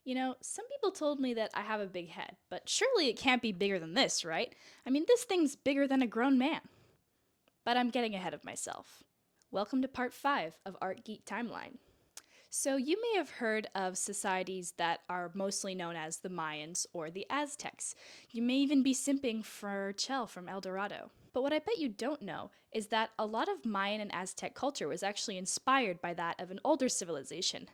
You know, some people told me that I have a big head, but surely it can't be bigger than this, right? I mean, this thing's bigger than a grown man. But I'm getting ahead of myself. Welcome to part 5 of Art Geek Timeline. So, you may have heard of societies that are mostly known as the Mayans or the Aztecs. You may even be simping for Chell from El Dorado. But what I bet you don't know is that a lot of Mayan and Aztec culture was actually inspired by that of an older civilization.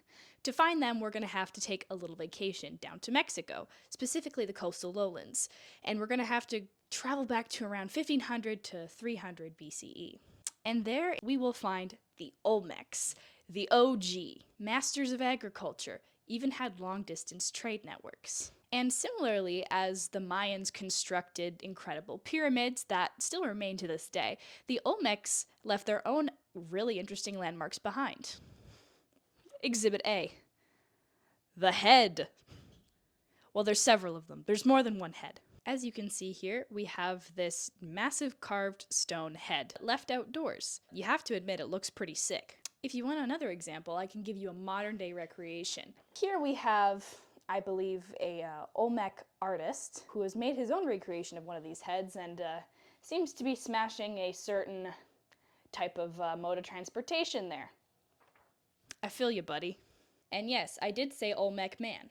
To find them, we're going to have to take a little vacation down to Mexico, specifically the coastal lowlands, and we're going to have to travel back to around 1500 to 300 BCE. And there we will find the Olmecs, the OG, masters of agriculture, even had long distance trade networks. And similarly, as the Mayans constructed incredible pyramids that still remain to this day, the Olmecs left their own really interesting landmarks behind. Exhibit A, the head. Well, there's several of them, there's more than one head. As you can see here, we have this massive carved stone head left outdoors. You have to admit, it looks pretty sick. If you want another example, I can give you a modern day recreation. Here we have, I believe, a Olmec artist who has made his own recreation of one of these heads and seems to be smashing a certain type of mode of transportation there. I feel you, buddy. And yes, I did say Olmec man,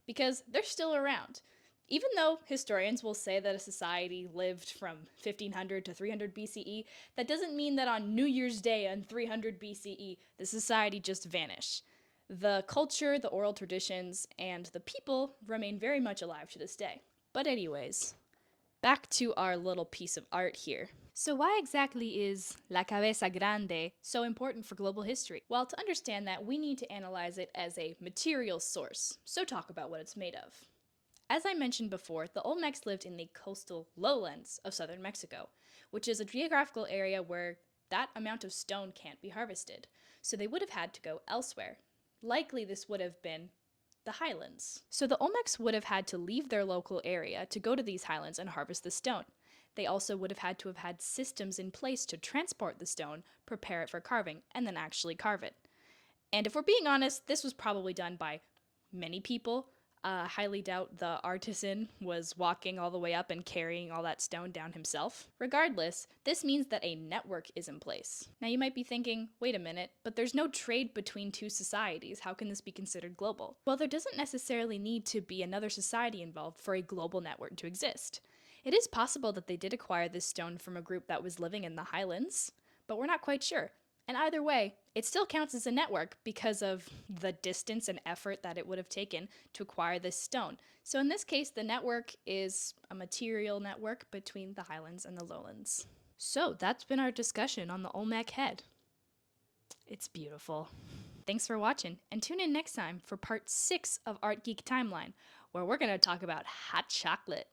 because they're still around. Even though historians will say that a society lived from 1500 to 300 BCE, that doesn't mean that on New Year's Day on 300 BCE, the society just vanished. The culture, the oral traditions, and the people remain very much alive to this day. But anyways, back to our little piece of art here. So why exactly is La Cabeza Grande so important for global history? Well, to understand that, we need to analyze it as a material source, so talk about what it's made of. As I mentioned before, the Olmecs lived in the coastal lowlands of southern Mexico, which is a geographical area where that amount of stone can't be harvested, so they would have had to go elsewhere. Likely this would have been the highlands. So the Olmecs would have had to leave their local area to go to these highlands and harvest the stone. They also would have had systems in place to transport the stone, prepare it for carving, and then actually carve it. And if we're being honest, this was probably done by many people. I highly doubt the artisan was walking all the way up and carrying all that stone down himself. Regardless, this means that a network is in place. Now you might be thinking, wait a minute, but there's no trade between two societies. How can this be considered global? Well, there doesn't necessarily need to be another society involved for a global network to exist. It is possible that they did acquire this stone from a group that was living in the highlands, but we're not quite sure. And either way, it still counts as a network because of the distance and effort that it would have taken to acquire this stone. So in this case, the network is a material network between the highlands and the lowlands. So that's been our discussion on the Olmec head. It's beautiful. Thanks for watching, and tune in next time for part 6 of Art Geek Timeline, where we're going to talk about hot chocolate.